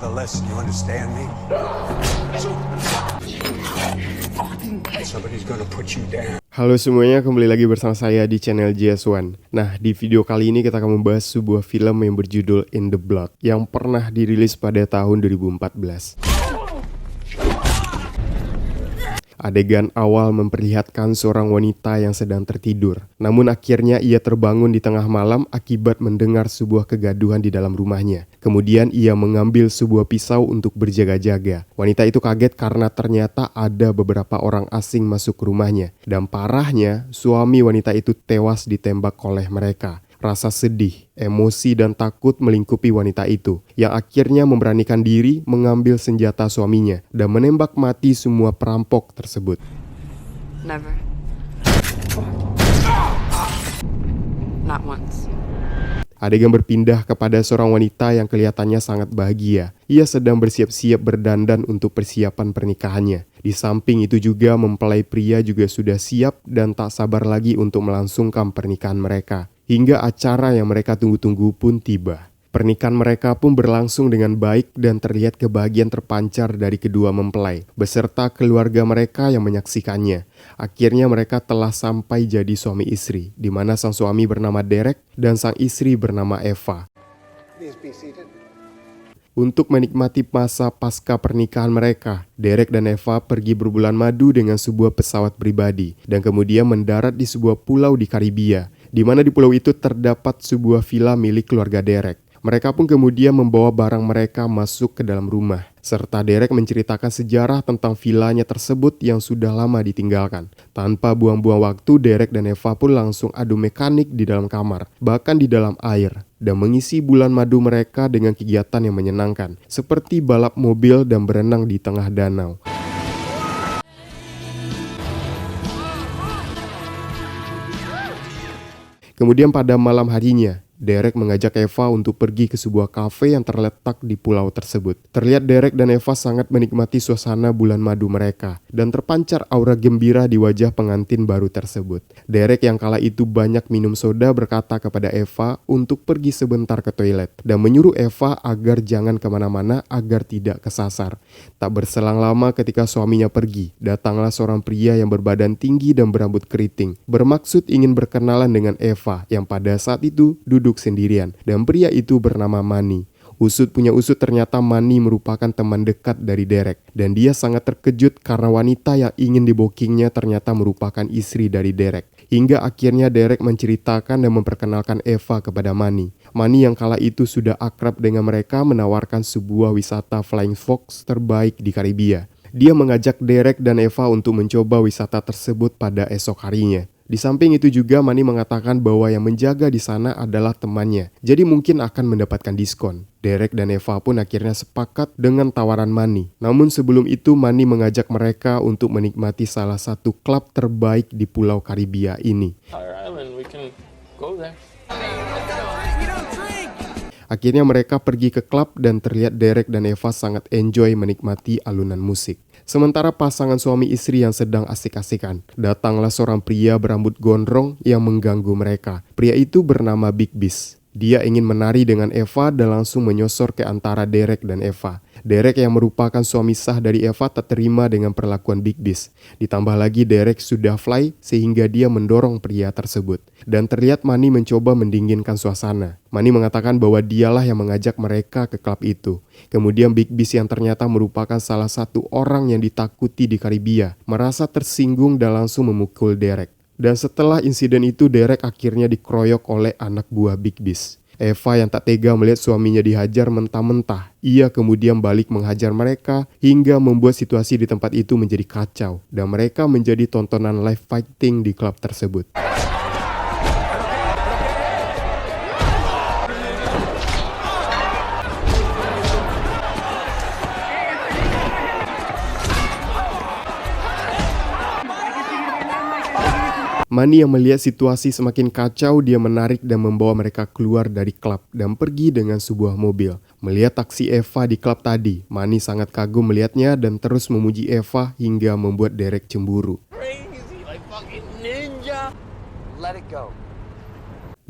The lesson, you understand me? Somebody's gonna put you down. Halo semuanya, kembali lagi bersama saya di channel JS1. Nah, di video kali ini kita akan membahas sebuah film yang berjudul In the Blood yang pernah dirilis pada tahun 2014. Adegan awal memperlihatkan seorang wanita yang sedang tertidur. Namun akhirnya ia terbangun di tengah malam akibat mendengar sebuah kegaduhan di dalam rumahnya. Kemudian ia mengambil sebuah pisau untuk berjaga-jaga. Wanita itu kaget karena ternyata ada beberapa orang asing masuk ke rumahnya. Dan parahnya, suami wanita itu tewas ditembak oleh mereka. Rasa sedih, emosi, dan takut melingkupi wanita itu, yang akhirnya memberanikan diri mengambil senjata suaminya dan menembak mati semua perampok tersebut. Never. Not once. Adegan berpindah kepada seorang wanita yang kelihatannya sangat bahagia. Ia sedang bersiap-siap berdandan untuk persiapan pernikahannya. Di samping itu juga mempelai pria juga sudah siap dan tak sabar lagi untuk melangsungkan pernikahan mereka. Hingga acara yang mereka tunggu-tunggu pun tiba. Pernikahan mereka pun berlangsung dengan baik dan terlihat kebahagiaan terpancar dari kedua mempelai, beserta keluarga mereka yang menyaksikannya. Akhirnya mereka telah sampai jadi suami istri, di mana sang suami bernama Derek dan sang istri bernama Eva. Untuk menikmati masa pasca pernikahan mereka, Derek dan Eva pergi berbulan madu dengan sebuah pesawat pribadi dan kemudian mendarat di sebuah pulau di Karibia, di mana di pulau itu terdapat sebuah villa milik keluarga Derek. Mereka pun kemudian membawa barang mereka masuk ke dalam rumah, serta Derek menceritakan sejarah tentang villanya tersebut yang sudah lama ditinggalkan. Tanpa buang-buang waktu, Derek dan Eva pun langsung adu mekanik di dalam kamar, bahkan di dalam air, dan mengisi bulan madu mereka dengan kegiatan yang menyenangkan, seperti balap mobil dan berenang di tengah danau. Kemudian pada malam harinya, Derek mengajak Eva untuk pergi ke sebuah kafe yang terletak di pulau tersebut. Terlihat Derek dan Eva sangat menikmati suasana bulan madu mereka dan terpancar aura gembira di wajah pengantin baru tersebut. Derek yang kala itu banyak minum soda berkata kepada Eva untuk pergi sebentar ke toilet dan menyuruh Eva agar jangan kemana-mana agar tidak kesasar. Tak berselang lama ketika suaminya pergi, datanglah seorang pria yang berbadan tinggi dan berambut keriting, bermaksud ingin berkenalan dengan Eva yang pada saat itu duduk sendirian, dan pria itu bernama Manny. Usut punya usut, ternyata Manny merupakan teman dekat dari Derek, dan dia sangat terkejut karena wanita yang ingin dibokingnya ternyata merupakan istri dari Derek. Hingga akhirnya Derek menceritakan dan memperkenalkan Eva kepada Manny. Manny yang kala itu sudah akrab dengan mereka menawarkan sebuah wisata Flying Fox terbaik di Karibia. Dia mengajak Derek dan Eva untuk mencoba wisata tersebut pada esok harinya. Di samping itu juga Manny mengatakan bahwa yang menjaga di sana adalah temannya, jadi mungkin akan mendapatkan diskon. Derek dan Eva pun akhirnya sepakat dengan tawaran Manny. Namun sebelum itu Manny mengajak mereka untuk menikmati salah satu klub terbaik di Pulau Karibia ini. Akhirnya mereka pergi ke klub dan terlihat Derek dan Eva sangat enjoy menikmati alunan musik. Sementara pasangan suami istri yang sedang asik-asikan, datanglah seorang pria berambut gondrong yang mengganggu mereka. Pria itu bernama Big Beast. Dia ingin menari dengan Eva dan langsung menyosor ke antara Derek dan Eva. Derek yang merupakan suami sah dari Eva tak terima dengan perlakuan Big Beast. Ditambah lagi Derek sudah fly sehingga dia mendorong pria tersebut. Dan terlihat Manny mencoba mendinginkan suasana. Manny mengatakan bahwa dialah yang mengajak mereka ke klub itu. Kemudian Big Beast yang ternyata merupakan salah satu orang yang ditakuti di Karibia merasa tersinggung dan langsung memukul Derek. Dan setelah insiden itu Derek akhirnya dikeroyok oleh anak buah Big Beast. Eva yang tak tega melihat suaminya dihajar mentah-mentah. Ia kemudian balik menghajar mereka hingga membuat situasi di tempat itu menjadi kacau. Dan mereka menjadi tontonan live fighting di klub tersebut. Manny yang melihat situasi semakin kacau, dia menarik dan membawa mereka keluar dari klub dan pergi dengan sebuah mobil. Melihat taksi Eva di klub tadi, Manny sangat kagum melihatnya dan terus memuji Eva hingga membuat Derek cemburu.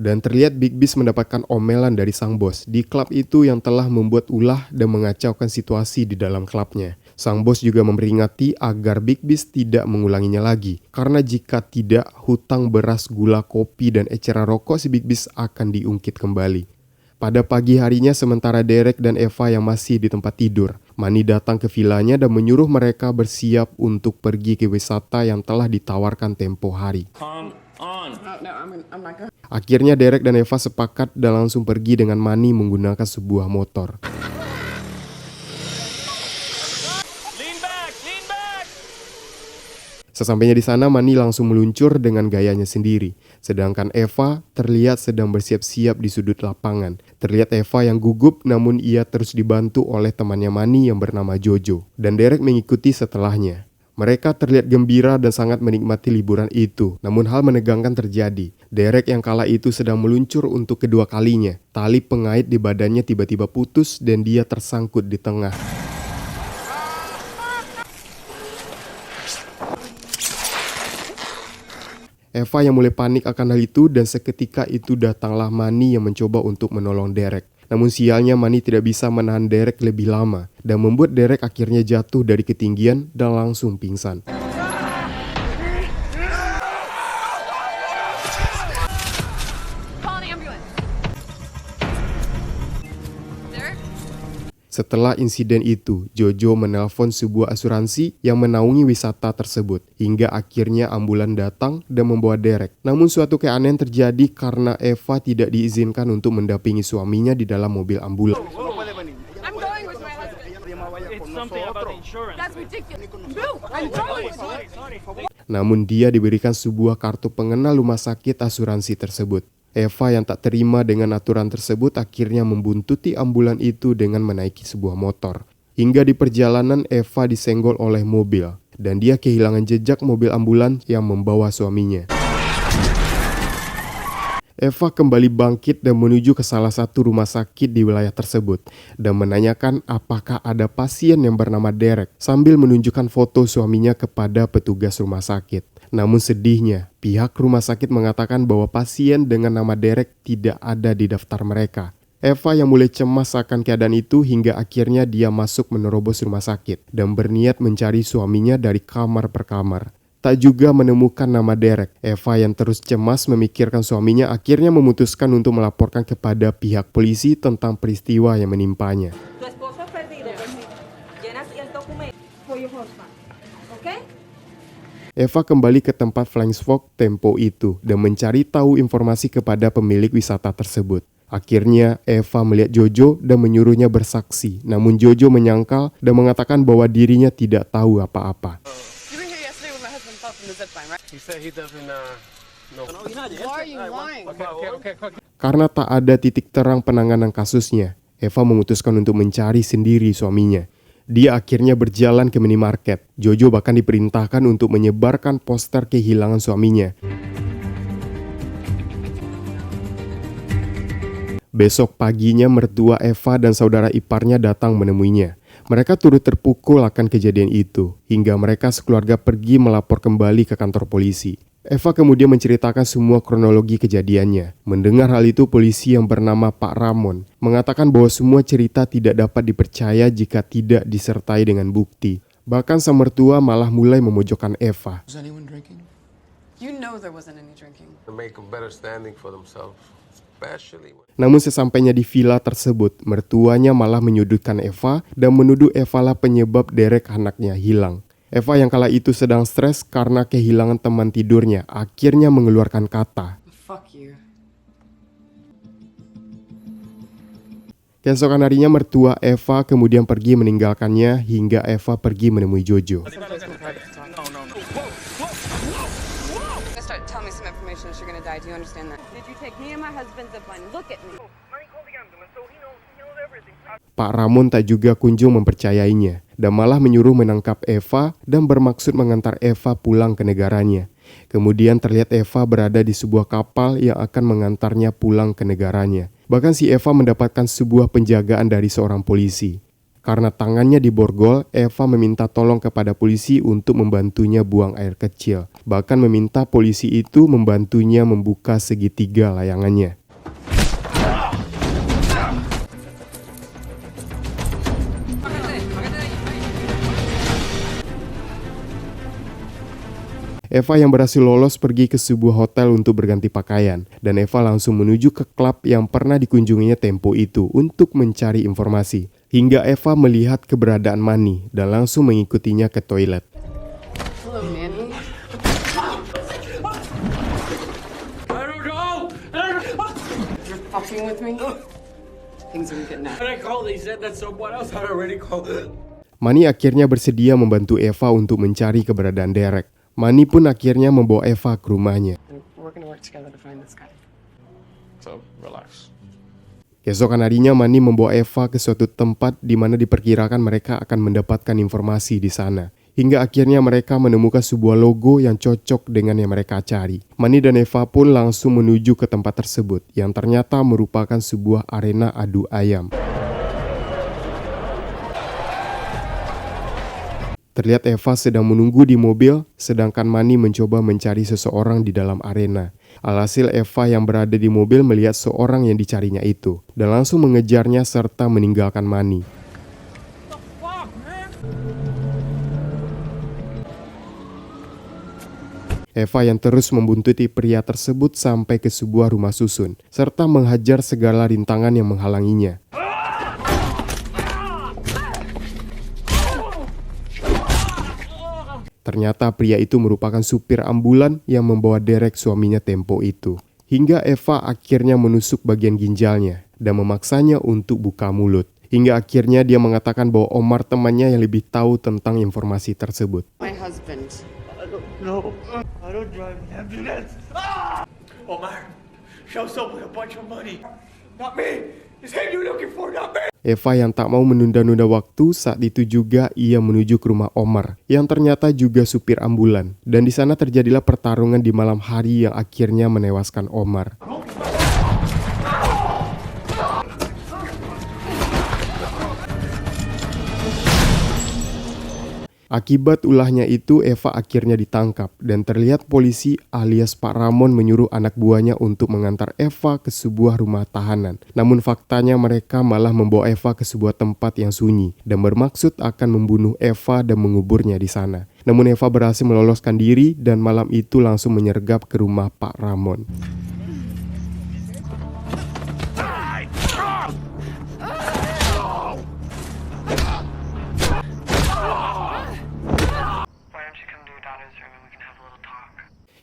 Dan terlihat Big Bis mendapatkan omelan dari sang bos di klub itu yang telah membuat ulah dan mengacaukan situasi di dalam klubnya. Sang bos juga memperingati agar Big Bis tidak mengulanginya lagi, karena jika tidak, hutang beras, gula, kopi, dan eceran rokok si Big Bis akan diungkit kembali. Pada pagi harinya, sementara Derek dan Eva yang masih di tempat tidur, Manny datang ke vilanya dan menyuruh mereka bersiap untuk pergi ke wisata yang telah ditawarkan tempo hari. Akhirnya Derek dan Eva sepakat dan langsung pergi dengan Manny menggunakan sebuah motor. Sesampainya di sana, Manny langsung meluncur dengan gayanya sendiri. Sedangkan Eva terlihat sedang bersiap-siap di sudut lapangan. Terlihat Eva yang gugup, namun ia terus dibantu oleh temannya Manny yang bernama Jojo. Dan Derek mengikuti setelahnya. Mereka terlihat gembira dan sangat menikmati liburan itu. Namun hal menegangkan terjadi. Derek yang kala itu sedang meluncur untuk kedua kalinya. Tali pengait di badannya tiba-tiba putus dan dia tersangkut di tengah. Eva yang mulai panik akan hal itu dan seketika itu datanglah Manny yang mencoba untuk menolong Derek. Namun sialnya Manny tidak bisa menahan Derek lebih lama dan membuat Derek akhirnya jatuh dari ketinggian dan langsung pingsan. Setelah insiden itu, Jojo menelpon sebuah asuransi yang menaungi wisata tersebut, hingga akhirnya ambulan datang dan membawa Derek. Namun suatu keanehan terjadi karena Eva tidak diizinkan untuk mendampingi suaminya di dalam mobil ambulan. I'm going with my husband. It's something about the insurance. That's ridiculous. No, I'm going with my... Namun dia diberikan sebuah kartu pengenal rumah sakit asuransi tersebut. Eva yang tak terima dengan aturan tersebut akhirnya membuntuti ambulan itu dengan menaiki sebuah motor. Hingga di perjalanan Eva disenggol oleh mobil dan dia kehilangan jejak mobil ambulan yang membawa suaminya. Eva kembali bangkit dan menuju ke salah satu rumah sakit di wilayah tersebut dan menanyakan apakah ada pasien yang bernama Derek sambil menunjukkan foto suaminya kepada petugas rumah sakit. Namun sedihnya, pihak rumah sakit mengatakan bahwa pasien dengan nama Derek tidak ada di daftar mereka. Eva yang mulai cemas akan keadaan itu hingga akhirnya dia masuk menerobos rumah sakit dan berniat mencari suaminya dari kamar per kamar. Tak juga menemukan nama Derek. Eva yang terus cemas memikirkan suaminya akhirnya memutuskan untuk melaporkan kepada pihak polisi tentang peristiwa yang menimpanya. Tu esposo perdido, llenas el documento for your husband, okay? Eva kembali ke tempat Flying Fox Tempo itu dan mencari tahu informasi kepada pemilik wisata tersebut. Akhirnya Eva melihat Jojo dan menyuruhnya bersaksi. Namun Jojo menyangkal dan mengatakan bahwa dirinya tidak tahu apa-apa. You were here yesterday when my husband fell from the zip line, right? He said he doesn't know. Why are you lying? Okay. Karena tak ada titik terang penanganan kasusnya, Eva memutuskan untuk mencari sendiri suaminya. Dia akhirnya berjalan ke minimarket. Jojo bahkan diperintahkan untuk menyebarkan poster kehilangan suaminya. Besok paginya mertua Eva dan saudara iparnya datang menemuinya. Mereka turut terpukul akan kejadian itu, hingga mereka sekeluarga pergi melapor kembali ke kantor polisi. Eva kemudian menceritakan semua kronologi kejadiannya. Mendengar hal itu, polisi yang bernama Pak Ramon mengatakan bahwa semua cerita tidak dapat dipercaya jika tidak disertai dengan bukti. Bahkan sang mertua malah mulai memojokkan Eva. Was anyone drinking? You know there wasn't any drinking. To make a better standing for themselves, especially when... Namun sesampainya di villa tersebut, mertuanya malah menyudutkan Eva dan menuduh Eva lah penyebab Derek anaknya hilang. Eva yang kala itu sedang stres karena kehilangan teman tidurnya, akhirnya mengeluarkan kata, Fuck you. Keesokan harinya mertua Eva kemudian pergi meninggalkannya hingga Eva pergi menemui Jojo. Gonna start telling me some information, she's gonna die. Do you understand that? Did you take me and my husband zipline? Look at me. Pak Ramon tak juga kunjung mempercayainya dan malah menyuruh menangkap Eva dan bermaksud mengantar Eva pulang ke negaranya. Kemudian terlihat Eva berada di sebuah kapal yang akan mengantarnya pulang ke negaranya. Bahkan si Eva mendapatkan sebuah penjagaan dari seorang polisi. Karena tangannya diborgol, Eva meminta tolong kepada polisi untuk membantunya buang air kecil. Bahkan meminta polisi itu membantunya membuka segitiga layangannya. Eva yang berhasil lolos pergi ke sebuah hotel untuk berganti pakaian, dan Eva langsung menuju ke klub yang pernah dikunjunginya tempo itu untuk mencari informasi. Hingga Eva melihat keberadaan Manny dan langsung mengikutinya ke toilet. Hello, Manny. I don't know. You're fucking with me? Things are getting out. When I called, they said that someone else had already called. Manny akhirnya bersedia membantu Eva untuk mencari keberadaan Derek. Manny pun akhirnya membawa Eva ke rumahnya. We're gonna work together to find this guy. So relax. Keesokan harinya Manny membawa Eva ke suatu tempat di mana diperkirakan mereka akan mendapatkan informasi di sana. Hingga akhirnya mereka menemukan sebuah logo yang cocok dengan yang mereka cari. Manny dan Eva pun langsung menuju ke tempat tersebut yang ternyata merupakan sebuah arena adu ayam. Terlihat Eva sedang menunggu di mobil, sedangkan Manny mencoba mencari seseorang di dalam arena. Alhasil Eva yang berada di mobil melihat seorang yang dicarinya itu, dan langsung mengejarnya serta meninggalkan Manny. Eva yang terus membuntuti pria tersebut sampai ke sebuah rumah susun, serta menghajar segala rintangan yang menghalanginya. Ternyata pria itu merupakan supir ambulan yang membawa Derek suaminya tempo itu. Hingga Eva akhirnya menusuk bagian ginjalnya dan memaksanya untuk buka mulut. Hingga akhirnya dia mengatakan bahwa Omar temannya yang lebih tahu tentang informasi tersebut. My husband. No, I don't drive an ambulance. Omar, show someone a bunch of money. Not me. Is him you looking for? Not me. Eva yang tak mau menunda-nunda waktu, saat itu juga ia menuju ke rumah Omar yang ternyata juga supir ambulan, dan di sana terjadilah pertarungan di malam hari yang akhirnya menewaskan Omar. Akibat ulahnya itu, Eva akhirnya ditangkap dan terlihat polisi alias Pak Ramon menyuruh anak buahnya untuk mengantar Eva ke sebuah rumah tahanan. Namun faktanya mereka malah membawa Eva ke sebuah tempat yang sunyi dan bermaksud akan membunuh Eva dan menguburnya di sana. Namun Eva berhasil meloloskan diri dan malam itu langsung menyergap ke rumah Pak Ramon.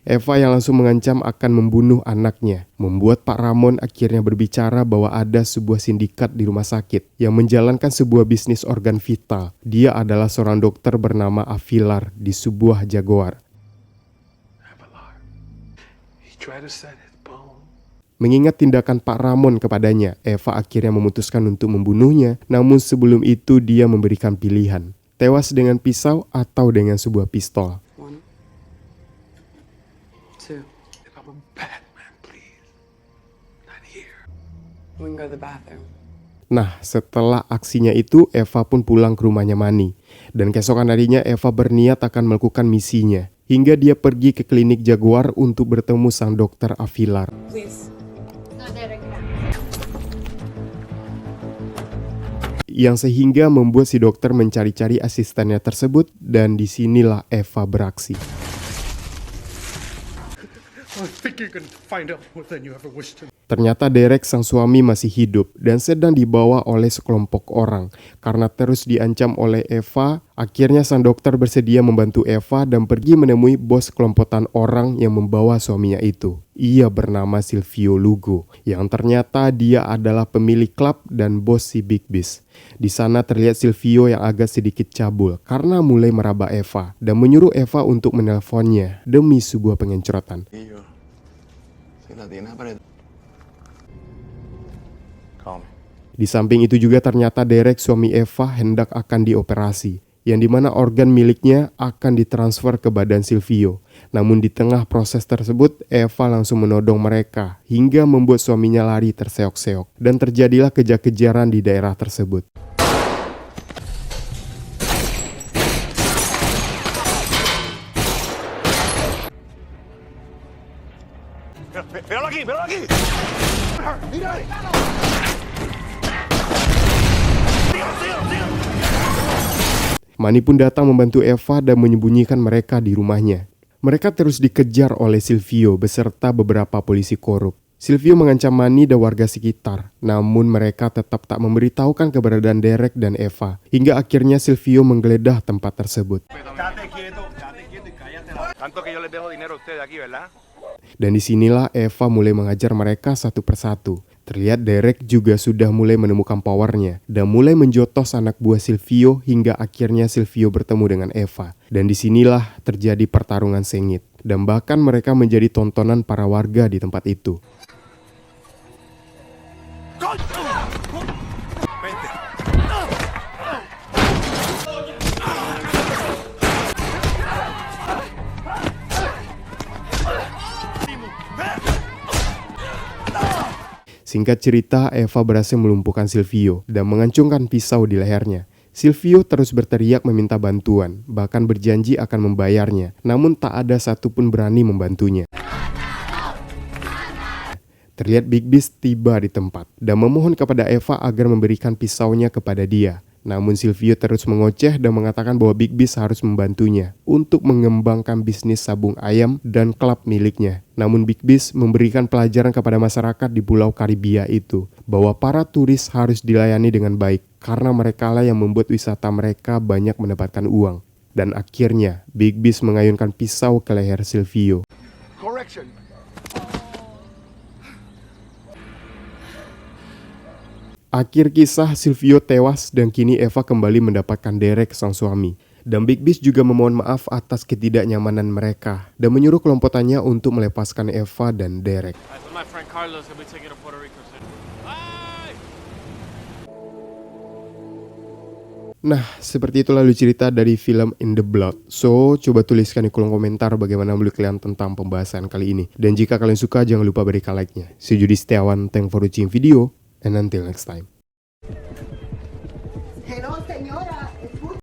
Eva yang langsung mengancam akan membunuh anaknya, membuat Pak Ramon akhirnya berbicara bahwa ada sebuah sindikat di rumah sakit yang menjalankan sebuah bisnis organ vital. Dia adalah seorang dokter bernama Avilar di sebuah Jaguar. Mengingat tindakan Pak Ramon kepadanya, Eva akhirnya memutuskan untuk membunuhnya. Namun sebelum itu dia memberikan pilihan, tewas dengan pisau atau dengan sebuah pistol. We can go to the bathroom. Nah, setelah aksinya itu, Eva pun pulang ke rumahnya Manny. Dan keesokan harinya Eva berniat akan melakukan misinya. Hingga dia pergi ke klinik Jaguar untuk bertemu sang dokter Avilar. Please. Yang sehingga membuat si dokter mencari-cari asistennya tersebut, dan disinilah Eva beraksi. Ternyata Derek sang suami masih hidup dan sedang dibawa oleh sekelompok orang. Karena terus diancam oleh Eva, akhirnya sang dokter bersedia membantu Eva dan pergi menemui bos kelompokan orang yang membawa suaminya itu. Ia bernama Silvio Lugo, yang ternyata dia adalah pemilik klub dan bos si Big Beast. Di sana terlihat Silvio yang agak sedikit cabul karena mulai meraba Eva dan menyuruh Eva untuk menelponnya demi sebuah pengencrotan. Di samping itu juga ternyata Derek suami Eva hendak akan dioperasi, yang dimana organ miliknya akan ditransfer ke badan Silvio. Namun di tengah proses tersebut, Eva langsung menodong mereka hingga membuat suaminya lari terseok-seok, dan terjadilah kejar-kejaran di daerah tersebut. Míralo aquí, míralo aquí. Mira. Manny pun datang membantu Eva dan menyembunyikan mereka di rumahnya. Mereka terus dikejar oleh Silvio beserta beberapa polisi korup. Silvio mengancam Manny dan warga sekitar, namun mereka tetap tak memberitahukan keberadaan Derek dan Eva. Hingga akhirnya Silvio menggeledah tempat tersebut. Dan disinilah Eva mulai mengajar mereka satu persatu. Terlihat Derek juga sudah mulai menemukan powernya dan mulai menjotos anak buah Silvio hingga akhirnya Silvio bertemu dengan Eva. Dan disinilah terjadi pertarungan sengit dan bahkan mereka menjadi tontonan para warga di tempat itu. Singkat cerita, Eva berhasil melumpuhkan Silvio dan mengancungkan pisau di lehernya. Silvio terus berteriak meminta bantuan, bahkan berjanji akan membayarnya, namun tak ada satupun berani membantunya. Terlihat Big Beast tiba di tempat dan memohon kepada Eva agar memberikan pisaunya kepada dia. Namun Silvio terus mengoceh dan mengatakan bahwa Big Beast harus membantunya untuk mengembangkan bisnis sabung ayam dan klub miliknya. Namun Big Beast memberikan pelajaran kepada masyarakat di Pulau Karibia itu bahwa para turis harus dilayani dengan baik karena merekalah yang membuat wisata mereka banyak mendapatkan uang. Dan akhirnya Big Beast mengayunkan pisau ke leher Silvio. Correction. Akhir kisah, Silvio tewas dan kini Eva kembali mendapatkan Derek sang suami. Dan Big Beast juga memohon maaf atas ketidaknyamanan mereka dan menyuruh kelompokannya untuk melepaskan Eva dan Derek. Nah, seperti itulah lalu cerita dari film In the Blood. So, coba tuliskan di kolom komentar bagaimana menurut kalian tentang pembahasan kali ini. Dan jika kalian suka, jangan lupa berikan like-nya. Saya Yudi Setiawan, thanks for watching video. And until next time.